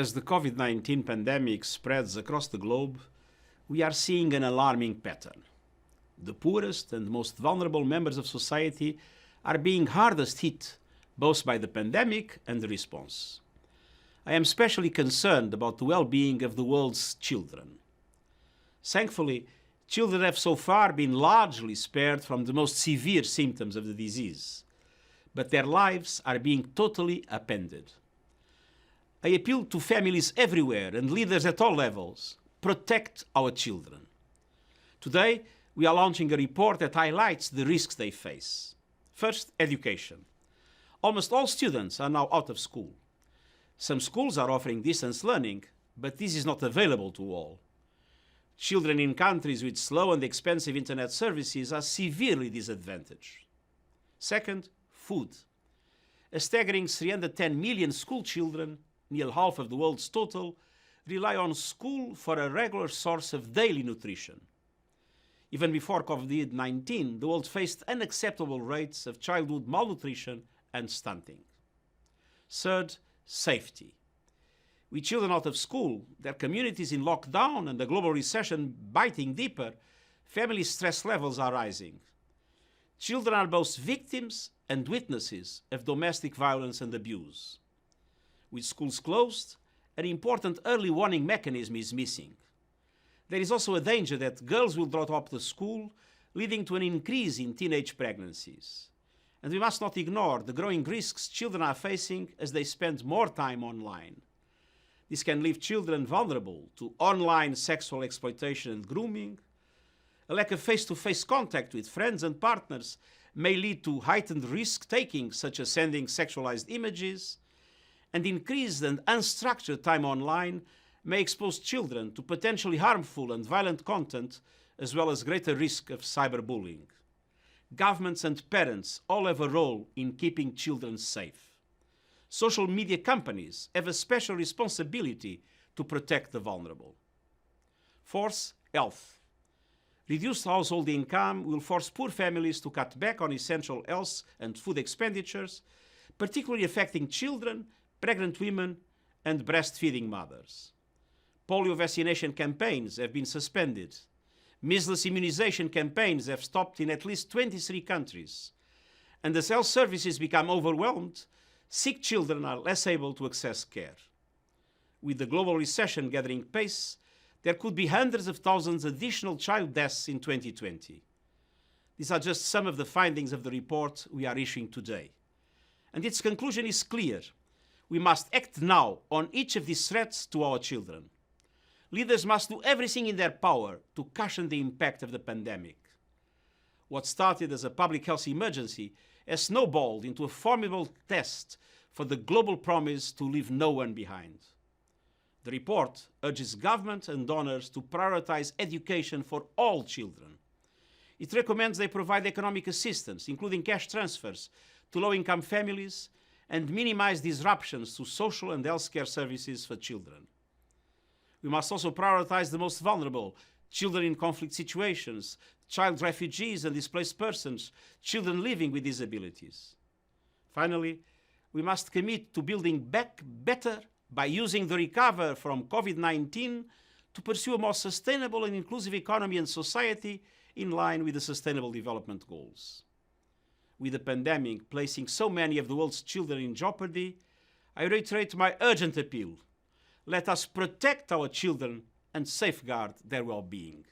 As the COVID-19 pandemic spreads across the globe, we are seeing an alarming pattern. The poorest and most vulnerable members of society are being hardest hit both by the pandemic and the response. I am especially concerned about the well-being of the world's children. Thankfully, children have so far been largely spared from the most severe symptoms of the disease, but their lives are being totally upended. I appeal to families everywhere and leaders at all levels: protect our children. Today, we are launching a report that highlights the risks they face. First, education. Almost all students are now out of school. Some schools are offering distance learning, but this is not available to all. Children in countries with slow and expensive internet services are severely disadvantaged. Second, food. A staggering 310 million school children, nearly half of the world's total, rely on school for a regular source of daily nutrition. Even before COVID-19, the world faced unacceptable rates of childhood malnutrition and stunting. Third, safety. With children out of school, their communities in lockdown, and the global recession biting deeper, family stress levels are rising. Children are both victims and witnesses of domestic violence and abuse. With schools closed, an important early warning mechanism is missing. There is also a danger that girls will drop out of school, leading to an increase in teenage pregnancies. And we must not ignore the growing risks children are facing as they spend more time online. This can leave children vulnerable to online sexual exploitation and grooming. A lack of face-to-face contact with friends and partners may lead to heightened risk-taking, such as sending sexualized images, and increased and unstructured time online may expose children to potentially harmful and violent content, as well as greater risk of cyberbullying. Governments and parents all have a role in keeping children safe. Social media companies have a special responsibility to protect the vulnerable. Fourth, health. Reduced household income will force poor families to cut back on essential health and food expenditures, particularly affecting children, pregnant women, and breastfeeding mothers. Polio vaccination campaigns have been suspended. Measles immunization campaigns have stopped in at least 23 countries. And as health services become overwhelmed, sick children are less able to access care. With the global recession gathering pace, there could be hundreds of thousands additional child deaths in 2020. These are just some of the findings of the report we are issuing today. And its conclusion is clear. We must act now on each of these threats to our children. Leaders must do everything in their power to cushion the impact of the pandemic. What started as a public health emergency has snowballed into a formidable test for the global promise to leave no one behind. The report urges government and donors to prioritize education for all children. It recommends they provide economic assistance, including cash transfers, to low-income families, and minimize disruptions to social and healthcare services for children. We must also prioritize the most vulnerable: children in conflict situations, child refugees and displaced persons, children living with disabilities. Finally, we must commit to building back better by using the recovery from COVID-19 to pursue a more sustainable and inclusive economy and society in line with the Sustainable Development Goals. With the pandemic placing so many of the world's children in jeopardy, I reiterate my urgent appeal: let us protect our children and safeguard their well-being.